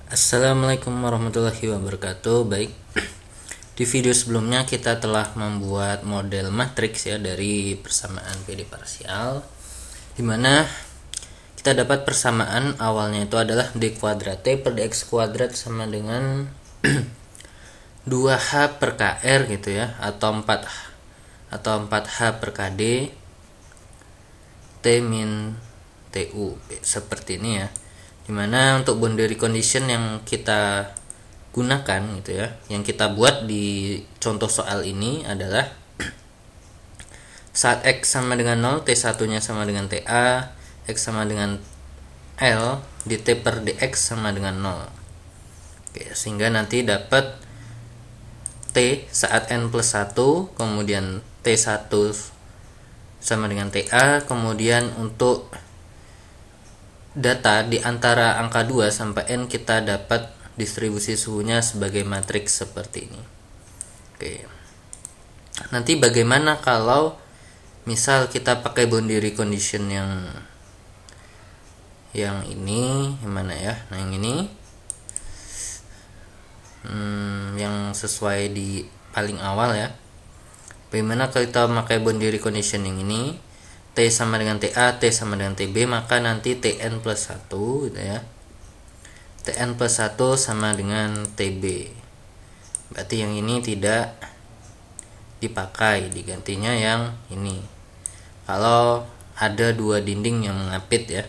Assalamualaikum warahmatullahi wabarakatuh. Baik, di video sebelumnya kita telah membuat model matriks ya dari persamaan PD parsial, dimana kita dapat persamaan awalnya itu adalah d kuadrat t per dx kuadrat sama dengan 2h per kr gitu ya, atau 4h per kd t min tu seperti ini ya. Dimana untuk boundary condition yang kita gunakan gitu ya, yang kita buat di contoh soal ini adalah saat x sama dengan 0, t1 nya sama dengan ta, x sama dengan l, dt per dx sama dengan 0. Oke, sehingga nanti dapat t saat n plus 1, kemudian t1 sama dengan ta, kemudian untuk data di antara angka 2 sampai n kita dapat distribusi suhunya sebagai matriks seperti ini. Oke. Nanti bagaimana kalau misal kita pakai boundary condition yang ini, yang mana ya? Nah, yang ini. Yang sesuai di paling awal ya. Bagaimana kalau kita pakai boundary condition yang ini? T sama dengan TA, T sama dengan TB, maka nanti Tn plus 1 gitu ya. Tn plus 1 sama dengan TB. Berarti yang ini tidak dipakai, digantinya yang ini. Kalau ada dua dinding yang mengapit ya.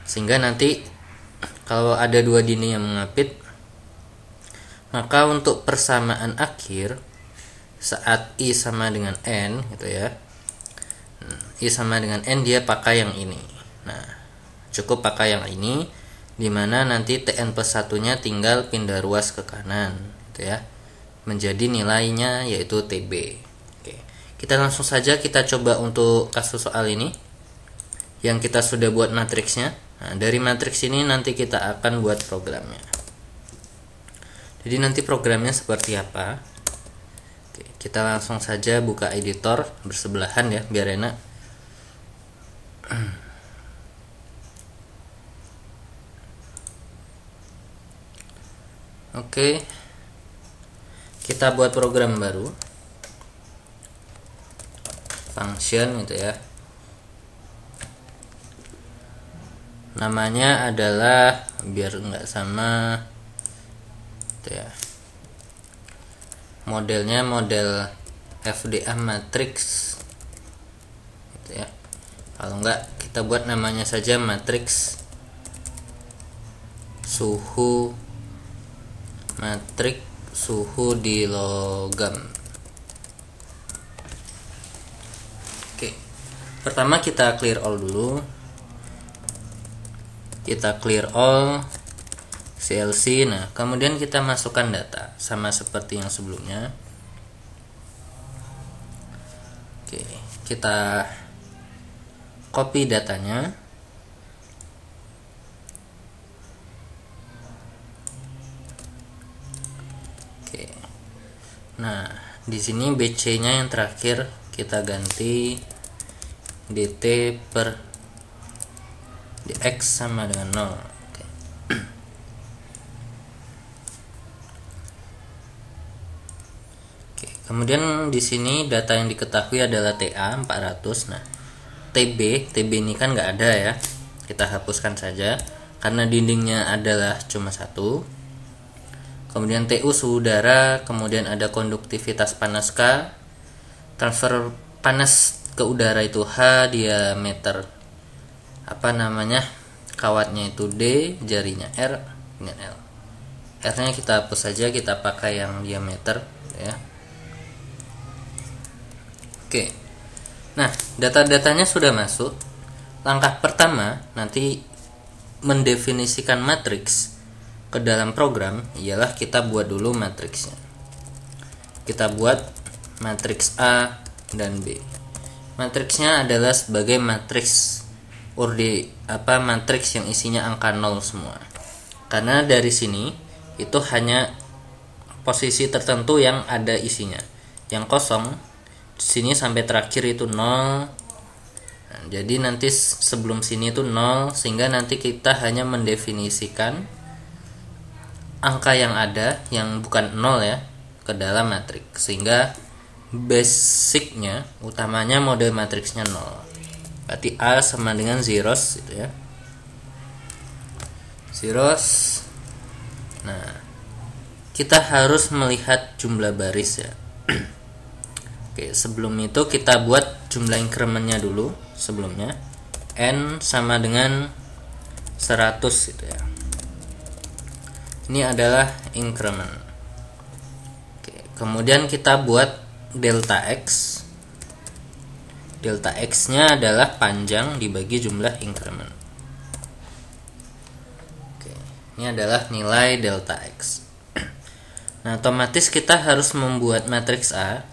Sehingga nanti kalau ada dua dinding yang mengapit, maka untuk persamaan akhir saat I sama dengan N gitu ya, I sama dengan N dia pakai yang ini. Nah, cukup pakai yang ini, dimana nanti Tn plus 1 nya tinggal pindah ruas ke kanan gitu ya, menjadi nilainya yaitu TB. Oke, kita langsung saja kita coba untuk kasus soal ini yang kita sudah buat matriksnya. Nah, dari matriks ini nanti kita akan buat programnya. Jadi nanti programnya seperti apa? Oke, kita langsung saja buka editor bersebelahan ya, biar enak. Oke, kita buat program baru, function gitu ya. Namanya adalah, biar nggak sama gitu ya, modelnya model FDA matrix gitu ya. Kalau enggak, kita buat namanya saja matriks suhu, matriks suhu di logam. Oke, pertama kita clear all dulu. Kita clear all CLC. Nah, kemudian kita masukkan data sama seperti yang sebelumnya. Oke, kita copy datanya. Oke. Nah, di sini BC-nya yang terakhir kita ganti dt per dx sama dengan 0. Oke. Oke, kemudian di sini data yang diketahui adalah TA 400. Nah, TB ini kan nggak ada ya, kita hapuskan saja karena dindingnya adalah cuma satu. Kemudian TU suhu udara, kemudian ada konduktivitas panas K, transfer panas ke udara itu H, diameter kawatnya itu D, jarinya R dengan L. R-nya kita hapus saja, kita pakai yang diameter ya. Oke. Nah, data-datanya sudah masuk. Langkah pertama nanti mendefinisikan matriks ke dalam program ialah kita buat dulu matriksnya. Kita buat matriks A dan B. Matriksnya adalah sebagai matriks matriks yang isinya angka 0 semua. Karena dari sini itu hanya posisi tertentu yang ada isinya. Yang kosong sini sampai terakhir itu 0. Nah, jadi nanti sebelum sini itu 0, sehingga nanti kita hanya mendefinisikan angka yang ada yang bukan 0 ya ke dalam matriks, sehingga basicnya utamanya model matriksnya 0. Berarti A sama dengan zeros gitu ya. Zeros. Nah, kita harus melihat jumlah baris ya. Oke, sebelum itu kita buat jumlah incrementnya dulu sebelumnya. N sama dengan 100 gitu ya. Ini adalah increment. Oke, kemudian kita buat delta X. Delta X nya adalah panjang dibagi jumlah increment. Oke, ini adalah nilai delta X. Nah, otomatis kita harus membuat matriks A.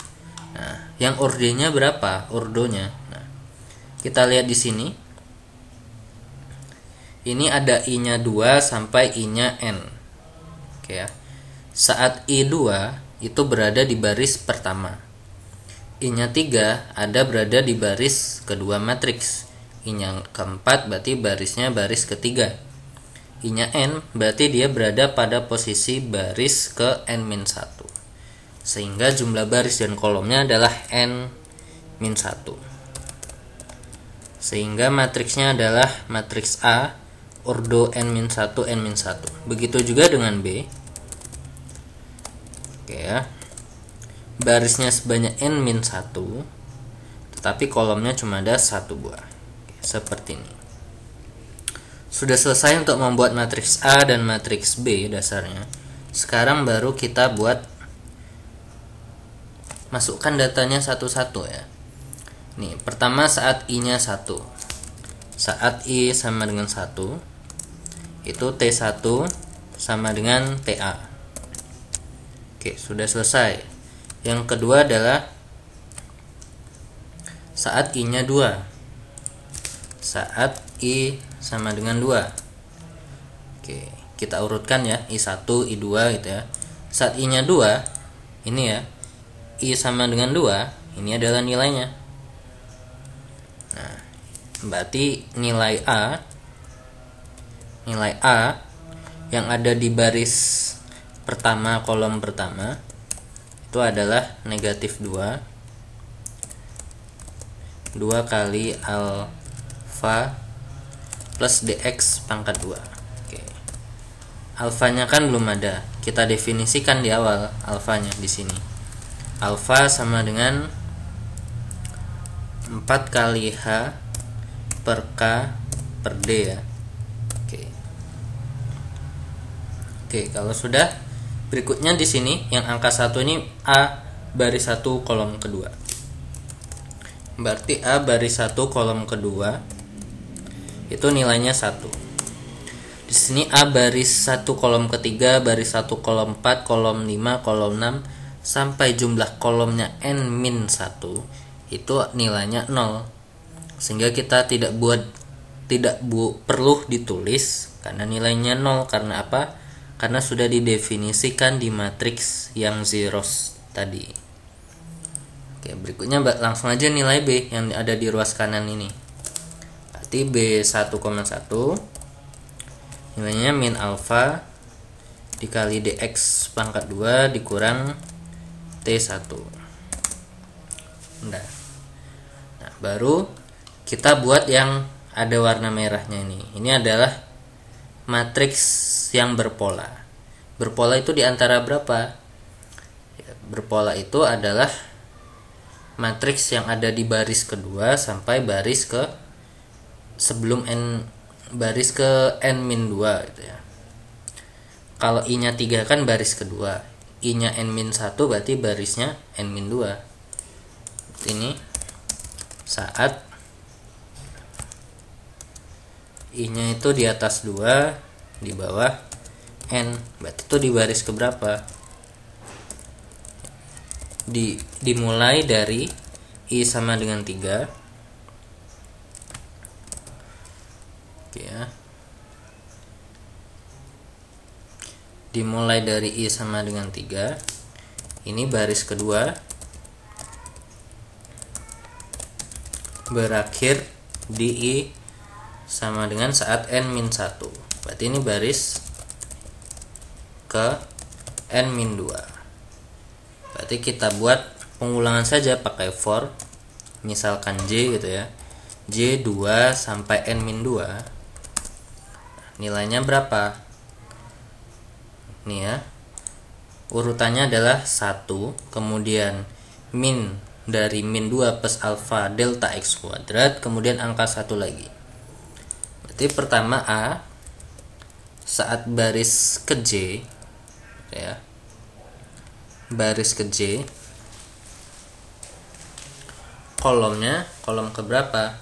Nah, yang ordernya berapa? Ordonya. Nah, kita lihat di sini. Ini ada I-nya 2 sampai I-nya N. Oke ya. Saat I2 itu berada di baris pertama. I-nya 3 ada berada di baris kedua matriks. I-nya keempat berarti barisnya baris ketiga. I-nya N berarti dia berada pada posisi baris ke N-1. Sehingga jumlah baris dan kolomnya adalah N-1. Sehingga matriksnya adalah matriks A ordo N-1 N-1. Begitu juga dengan B. Oke ya. Barisnya sebanyak N-1, tetapi kolomnya cuma ada 1 buah. Oke, seperti ini. Sudah selesai untuk membuat matriks A dan matriks B dasarnya. Sekarang baru kita buat masukkan datanya satu-satu ya. Nih, pertama saat I-nya 1. Saat I sama dengan 1, itu T1 sama dengan TA. Oke, sudah selesai. Yang kedua adalah saat I-nya 2. Saat I sama dengan 2. Oke, kita urutkan ya, I1, I2 gitu ya. Saat I-nya 2, ini ya, I sama dengan 2, ini adalah nilainya. Nah, berarti nilai A yang ada di baris pertama kolom pertama itu adalah negatif 2 kali alfa plus dx pangkat 2. Oke. Alfanya kan belum ada, kita definisikan di awal alfanya di sini. Alfa sama dengan 4 kali H per K per D ya. Oke, kalau sudah, berikutnya di sini yang angka 1 ini A baris 1 kolom kedua. Berarti A baris 1 kolom kedua itu nilainya 1. Di sini A baris 1 kolom ketiga, baris 1 kolom 4, kolom 5, kolom 6 sampai jumlah kolomnya N-1 itu nilainya 0. Sehingga kita tidak perlu ditulis karena nilainya 0. Karena apa? Karena sudah didefinisikan di matriks yang zeros tadi. Oke, berikutnya langsung aja nilai B yang ada di ruas kanan ini. Berarti B1,1 nilainya min alfa dikali dx pangkat 2 dikurang T1. Nah, baru kita buat yang ada warna merahnya ini. Ini adalah matriks yang berpola. Berpola itu diantara berapa? Berpola itu adalah matriks yang ada di baris kedua sampai baris ke sebelum N, baris ke N-2 gitu ya. Kalau I-nya 3 kan baris kedua, I-nya N-1 berarti barisnya N-2. Ini saat I-nya itu di atas 2, di bawah N, berarti itu di baris keberapa? Dimulai dari I sama dengan 3. Oke ya. Dimulai dari I sama dengan 3. Ini baris kedua. Berakhir di I sama dengan saat N-1. Berarti ini baris ke n-2. Berarti kita buat pengulangan saja pakai for, misalkan J gitu ya, J2 sampai n-2. Nilainya berapa? Nih ya, urutannya adalah 1, kemudian min dari min 2 plus alfa delta x kuadrat, kemudian angka 1 lagi. Berarti pertama A, saat baris ke J ya, baris ke J, kolomnya kolom keberapa?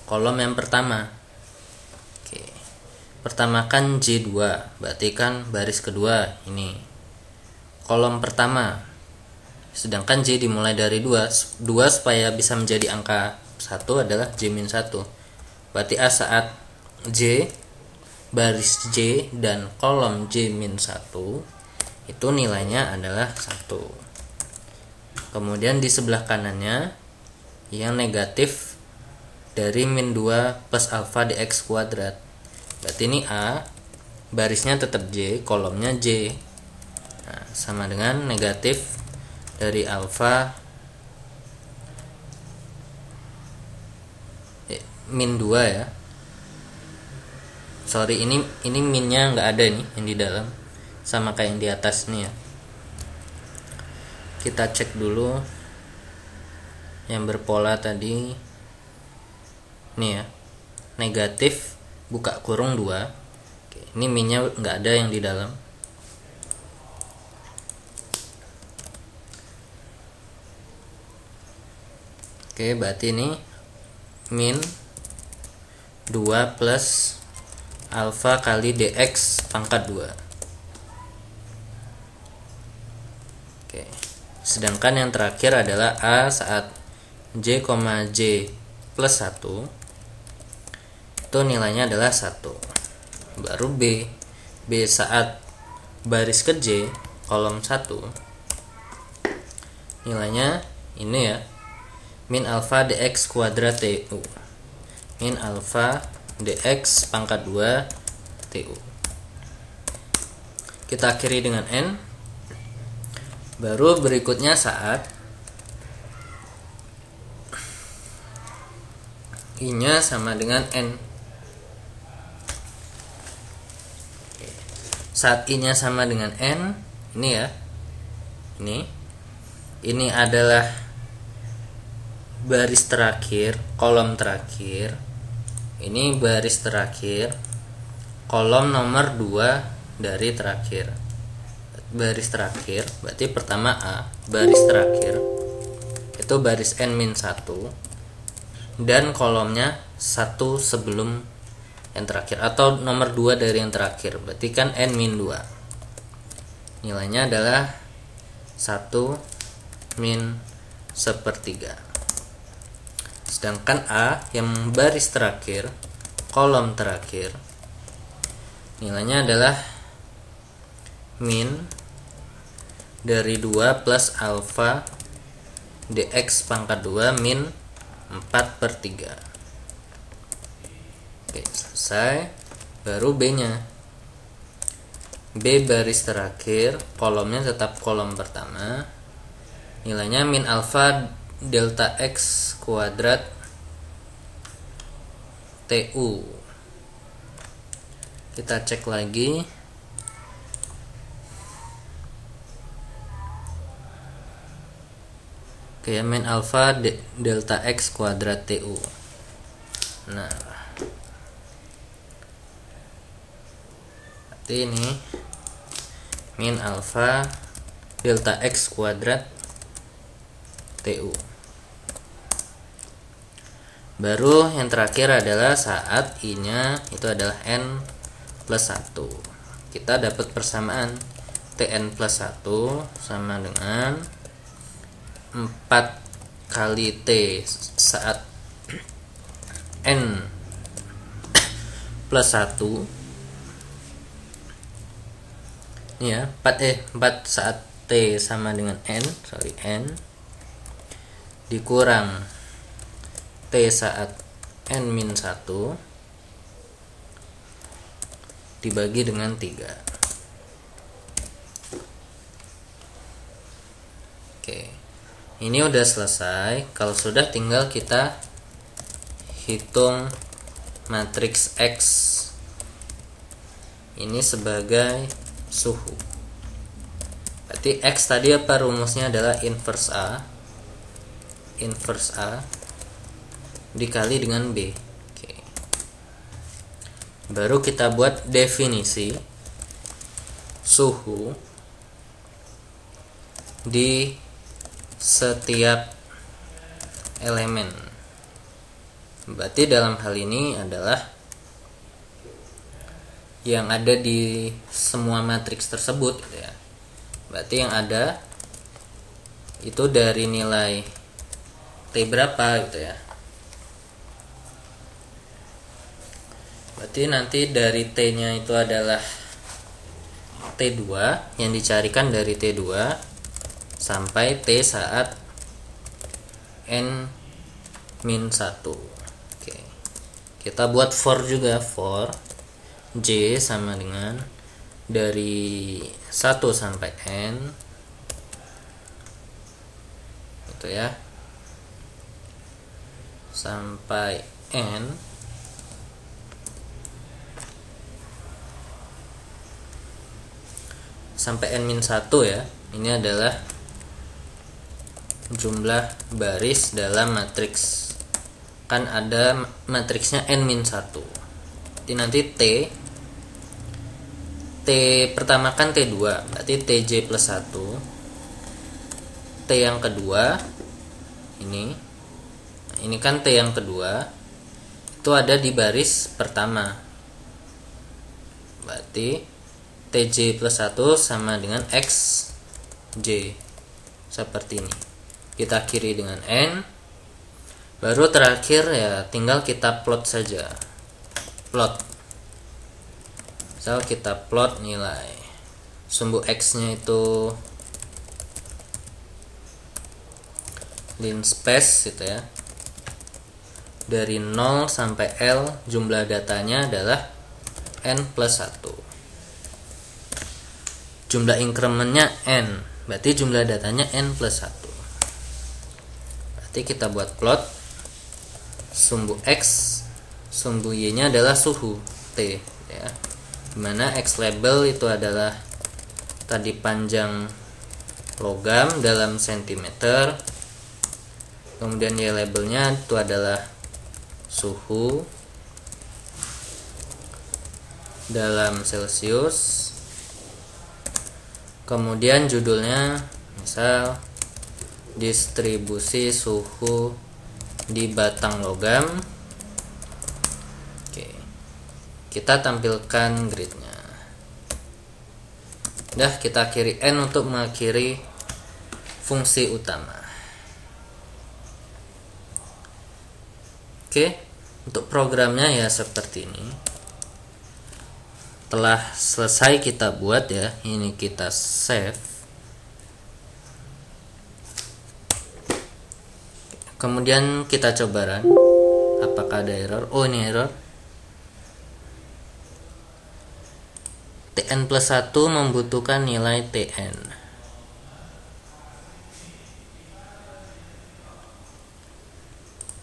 Kolom yang pertama. Oke, pertama kan J2, berarti kan baris kedua ini kolom pertama. Sedangkan J dimulai dari 2 supaya bisa menjadi angka 1 adalah J-1. Berarti A saat J, baris J dan kolom J-1 itu nilainya adalah 1. Kemudian di sebelah kanannya yang negatif dari min 2 plus alfa dx kuadrat. Berarti ini A, barisnya tetap J, kolomnya J. Nah, sama dengan negatif dari alfa min 2 ya. Sorry, ini minnya nggak ada nih yang di dalam, sama kayak yang di atas nih ya. Kita cek dulu yang berpola tadi. Nih ya, negatif buka kurung 2. Oke, ini minnya nggak ada yang di dalam. Oke, berarti ini min 2 plus alfa kali dx pangkat 2. Oke, sedangkan yang terakhir adalah A saat J, J plus 1 itu nilainya adalah 1. Baru B saat baris ke J kolom 1 nilainya ini ya, min alfa dx kuadrat TU, min alfa dx pangkat 2 TU. Kita akhiri dengan N. Baru berikutnya saat I nya sama dengan N. Saat I nya sama dengan N, ini ya, ini adalah baris terakhir, kolom terakhir. Ini baris terakhir, kolom nomor 2 dari terakhir. Baris terakhir berarti pertama A, baris terakhir itu baris n-1 dan kolomnya 1 sebelum yang terakhir, atau nomor 2 dari yang terakhir, berarti kan n-2. Nilainya adalah 1 min 1/3. Sedangkan A yang baris terakhir, kolom terakhir, nilainya adalah min dari 2 plus alfa dx pangkat 2 min 4/3. Oke, selesai. Baru B nya, B baris terakhir, kolomnya tetap kolom pertama, nilainya min alfa delta x kuadrat TU. Kita cek lagi. Oke, min alfa delta x kuadrat TU. Nah, berarti ini min alfa delta x kuadrat TU. Baru yang terakhir adalah saat I nya itu adalah N plus 1. Kita dapat persamaan Tn plus 1 sama dengan 4 kali T saat N plus 1 ya, 4 saat T sama dengan N dikurang T saat n-1 dibagi dengan 3. ini udah selesai. Kalau sudah, tinggal kita hitung matriks X ini sebagai suhu. Berarti X tadi apa rumusnya? Adalah inverse A dikali dengan B. Oke. Baru kita buat definisi suhu di setiap elemen. Berarti dalam hal ini adalah yang ada di semua matriks tersebut gitu ya. Berarti yang ada itu dari nilai T berapa gitu ya. Berarti nanti dari T-nya itu adalah T2 yang dicarikan dari T2 sampai T saat N-1. Oke. Kita buat for juga, for J sama dengan dari 1 sampai N gitu ya, sampai N sampai N-1 ya. Ini adalah jumlah baris dalam matriks. Kan ada matriksnya N-1. Jadi nanti T pertama kan T2, berarti TJ plus 1. T yang kedua ini kan T yang kedua itu ada di baris pertama. Berarti TJ plus 1 sama dengan XJ seperti ini. Kita akhiri dengan N. Baru terakhir ya tinggal kita plot saja. Plot. Misal kita plot nilai sumbu X nya itu linspace gitu ya, dari 0 sampai L. Jumlah datanya adalah N plus 1. Jumlah incrementnya N, berarti jumlah datanya N plus 1. Berarti kita buat plot sumbu X, sumbu Y nya adalah suhu T ya, dimana X label itu adalah tadi panjang logam dalam sentimeter, kemudian Y labelnya itu adalah suhu dalam Celcius, kemudian judulnya misal distribusi suhu di batang logam. Oke, kita tampilkan gridnya. Dah, kita akhiri N untuk mengakhiri fungsi utama. Oke, untuk programnya ya seperti ini. Telah selesai kita buat ya, ini kita save. Kemudian kita coba run. Apakah ada error? Oh, ini error. Tn plus 1 membutuhkan nilai Tn.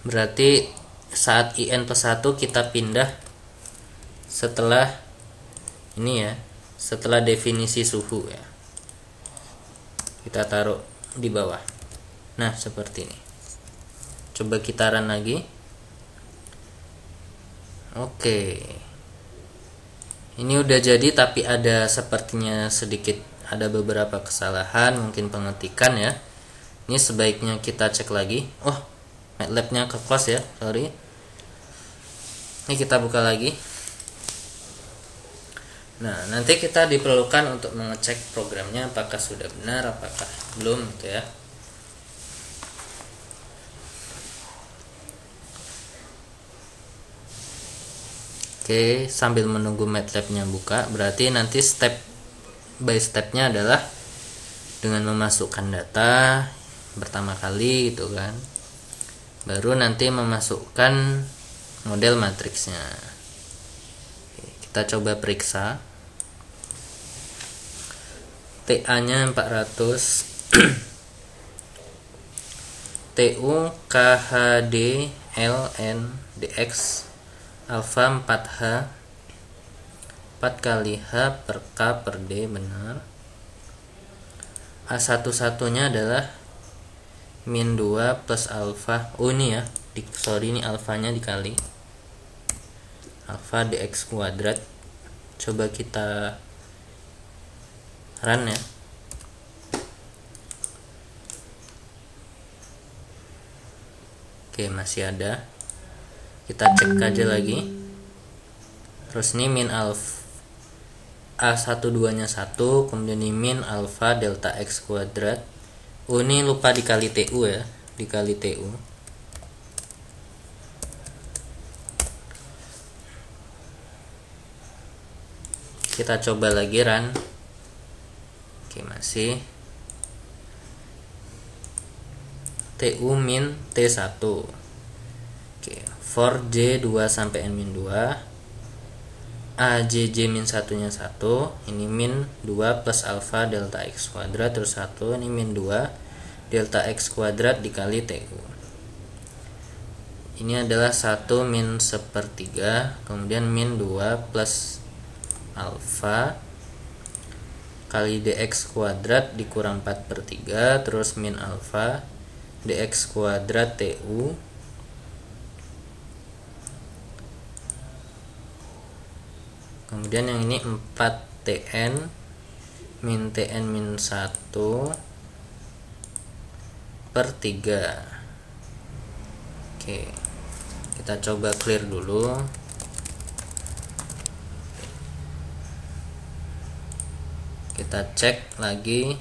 Berarti saat In plus 1 kita pindah setelah ini ya, setelah definisi suhu ya. Kita taruh di bawah. Nah, seperti ini. Coba kita run lagi. Oke. Ini udah jadi, tapi ada sepertinya sedikit ada beberapa kesalahan, mungkin pengetikan ya. Ini sebaiknya kita cek lagi. Oh, MATLAB-nya ke close ya, sorry. Ini kita buka lagi. Nah, nanti kita diperlukan untuk mengecek programnya apakah sudah benar, apakah belum gitu ya. Oke, sambil menunggu MATLAB-nya buka, berarti nanti step by step-nya adalah dengan memasukkan data pertama kali gitu kan. Baru nanti memasukkan model matriksnya. Oke, kita coba periksa. TA-nya 400. TU KHD LN DX alfa 4H 4 kali H per K per D benar. A1 satunya adalah min 2 plus alfa. Oh ini ya, ini alfanya dikali alfa dx kuadrat. Coba kita run ya. Oke, masih ada. Kita cek aja lagi. Terus ini min alfa A12 nya 1, kemudian ini min alfa delta x kuadrat. Oh ini lupa dikali TU ya, dikali TU. Kita coba lagi run. Oke, masih TU min T1. Oke, for J 2 sampai N min 2. AJJ min 1 nya 1, ini min 2 plus alfa delta x kuadrat, terus 1, ini min 2 delta x kuadrat dikali TU. Ini adalah 1 min 1/3, kemudian min 2 plus alfa kali dx kuadrat dikurang 4/3, terus min alfa dx kuadrat TU. Kemudian yang ini 4TN min TN min 1/3. Oke, kita coba clear dulu. Kita cek lagi.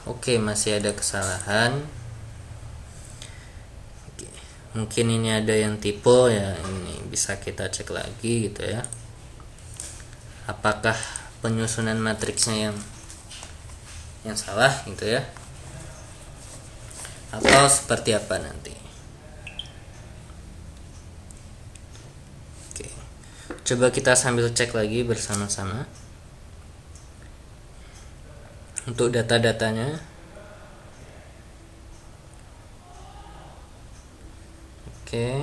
Oke, masih ada kesalahan. Mungkin ini ada yang tipe ya, ini bisa kita cek lagi gitu ya. Apakah penyusunan matriksnya yang salah gitu ya, atau seperti apa nanti. Oke, coba kita sambil cek lagi bersama-sama untuk data-datanya. Oke.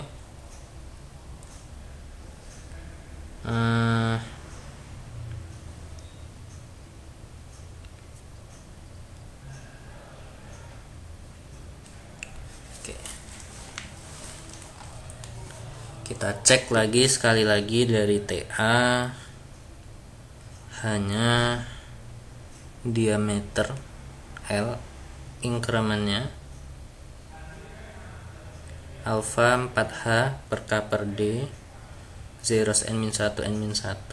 Kita cek lagi sekali lagi dari TA hanya diameter L, incrementnya alfa 4H per K per D 0 N-1 N-1,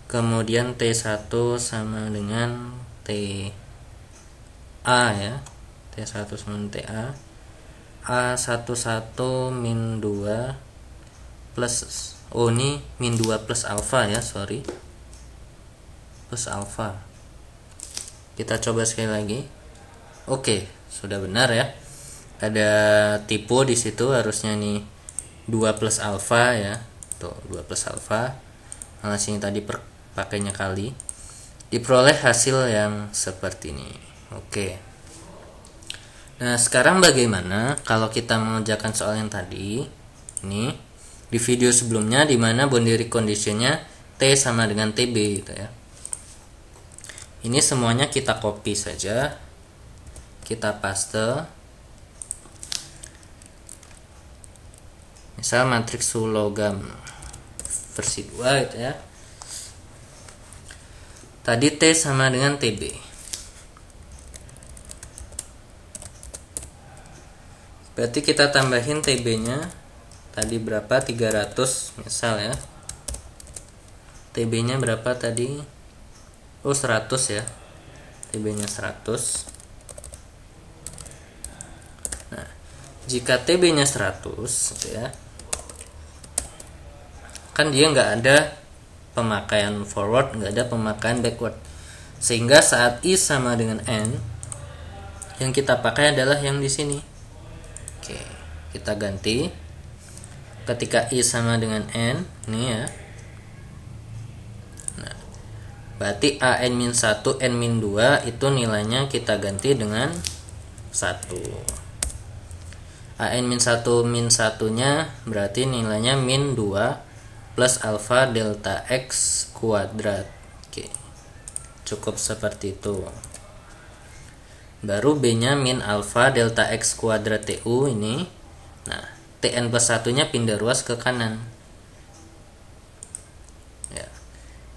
kemudian T1 sama dengan TA ya, T1 sama dengan TA, A11 min 2 plus, oh ini min 2 plus alfa ya, sorry, plus alfa. Kita coba sekali lagi. Oke, sudah benar ya. Ada tipe di situ, harusnya nih 2 plus alfa ya. Tuh, 2 plus alfa. Malah sini tadi pakainya kali. Diperoleh hasil yang seperti ini. Oke. Nah, sekarang bagaimana kalau kita mengerjakan soal yang tadi? Ini di video sebelumnya di mana boundary conditionnya T sama dengan TB gitu ya. Ini semuanya kita copy saja. Kita paste. Misal matriks logam versi 2 gitu ya. Tadi T sama dengan TB. Berarti kita tambahin TB-nya. Tadi berapa? 300 misal ya. TB-nya berapa tadi? Oh, 100 ya. TB-nya 100. Nah, jika TB-nya 100 gitu ya, kan dia nggak ada pemakaian forward, nggak ada pemakaian backward, sehingga saat I sama dengan N, yang kita pakai adalah yang di sini. Oke, kita ganti. Ketika I sama dengan N, ini ya. Nah, Berarti AN-1, N-2 itu nilainya kita ganti dengan 1. AN-1 min 1-nya berarti nilainya min 2 plus alfa delta X kuadrat. Oke. Cukup seperti itu. Baru B-nya min alfa delta X kuadrat TU ini. Nah, TN plus 1-nya pindah ruas ke kanan. Ya.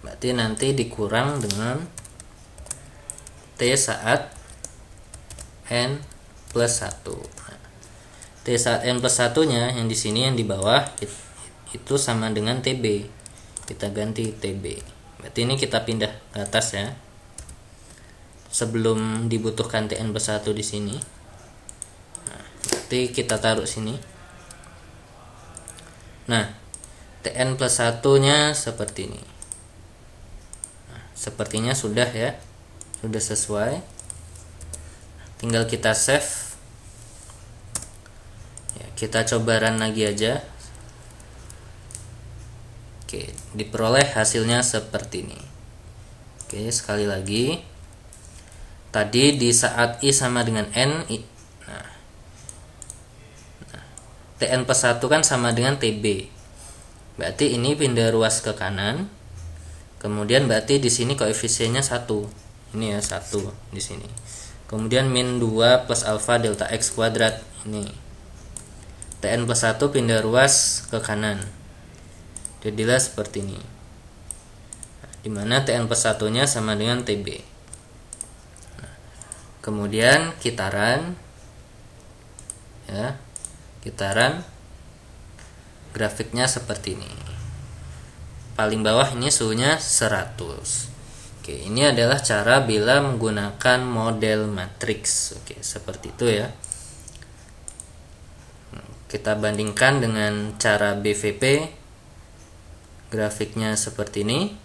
Berarti nanti dikurang dengan T saat N plus 1. Nah, T saat N plus 1-nya yang di sini yang di bawah itu sama dengan TB. Kita ganti TB. Berarti ini kita pindah ke atas ya. Sebelum dibutuhkan TN plus 1 di sini. Nah, berarti kita taruh sini. Nah, TN plus 1-nya seperti ini. Nah, sepertinya sudah ya. Sudah sesuai. Tinggal kita save. Ya, kita coba run lagi aja. Oke, diperoleh hasilnya seperti ini. Oke, sekali lagi. Tadi di saat I sama dengan N, nah, TN plus 1 kan sama dengan TB. Berarti ini pindah ruas ke kanan. Kemudian berarti di sini koefisiennya 1. Ini ya 1 di sini. Kemudian min 2 plus alfa delta X kuadrat ini. TN plus 1 pindah ruas ke kanan. Jadilah seperti ini. Dimana TN plus 1-nya sama dengan TB. Nah, kemudian kita run. Ya, kita run. Grafiknya seperti ini. Paling bawah ini suhunya 100. Oke, ini adalah cara bila menggunakan model matriks. Oke, seperti itu ya. Kita bandingkan dengan cara BVP. Grafiknya seperti ini.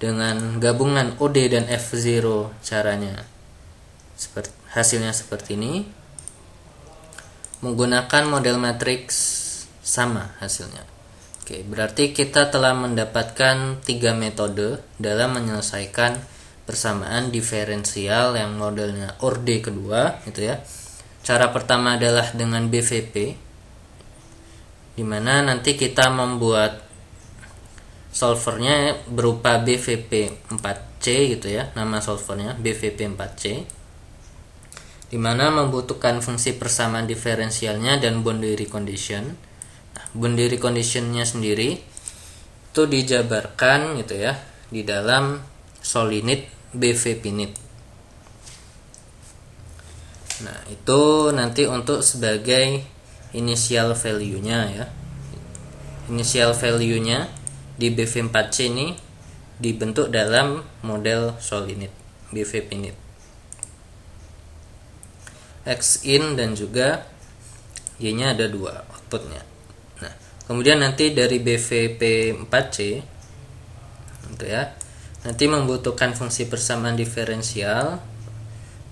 Dengan gabungan OD dan F0 caranya. Hasilnya seperti ini. Menggunakan model matriks sama hasilnya. Oke, berarti kita telah mendapatkan 3 metode dalam menyelesaikan persamaan diferensial yang modelnya ORD kedua, gitu ya. Cara pertama adalah dengan BVP, di mana nanti kita membuat solvernya berupa BVP 4C gitu ya, nama solvernya BVP 4C, di mana membutuhkan fungsi persamaan diferensialnya dan boundary condition. Boundary conditionnya sendiri itu dijabarkan gitu ya di dalam solinit BVPinit. Nah, itu nanti untuk sebagai initial value-nya ya. Initial value-nya di BV4C ini dibentuk dalam model solinit BVPinit. X in dan juga Y-nya ada 2 outputnya. Nah, kemudian nanti dari BVP4C gitu ya, nanti membutuhkan fungsi persamaan diferensial.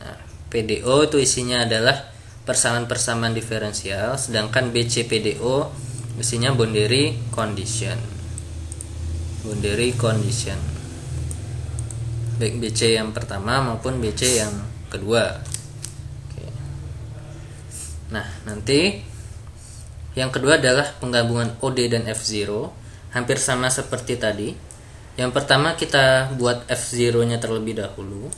Nah, PDO itu isinya adalah persamaan-persamaan diferensial, sedangkan BC-PDO isinya boundary condition. Boundary condition. Baik BC yang pertama maupun BC yang kedua. Oke. Nah, nanti yang kedua adalah penggabungan OD dan F0, hampir sama seperti tadi. Yang pertama kita buat F0-nya terlebih dahulu.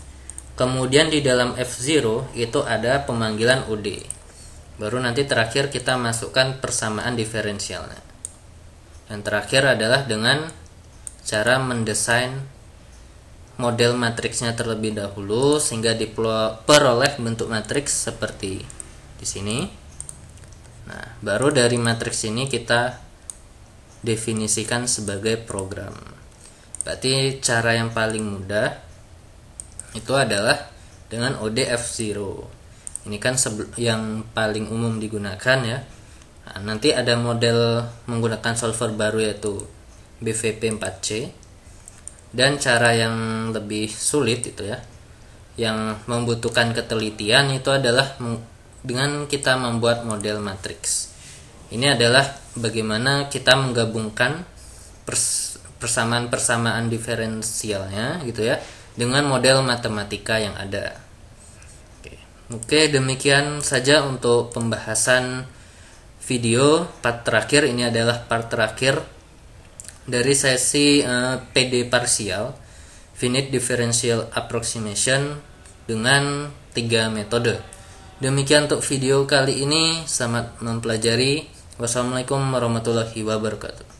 Kemudian di dalam F0 itu ada pemanggilan OD. Baru nanti terakhir kita masukkan persamaan diferensialnya. Yang terakhir adalah dengan cara mendesain model matriksnya terlebih dahulu sehingga diperoleh bentuk matriks seperti di sini. Nah, baru dari matriks ini kita definisikan sebagai program. Berarti cara yang paling mudah itu adalah dengan ODF0. Ini kan yang paling umum digunakan ya. Nah, nanti ada model menggunakan solver baru yaitu BVP4C, dan cara yang lebih sulit itu ya, yang membutuhkan ketelitian itu adalah dengan kita membuat model matriks. Ini adalah bagaimana kita menggabungkan persamaan-persamaan diferensialnya gitu ya dengan model matematika yang ada. Oke, demikian saja untuk pembahasan video part terakhir. Ini adalah part terakhir dari sesi PD parsial, finite differential approximation dengan 3 metode. Demikian untuk video kali ini. Selamat mempelajari. Wassalamualaikum warahmatullahi wabarakatuh.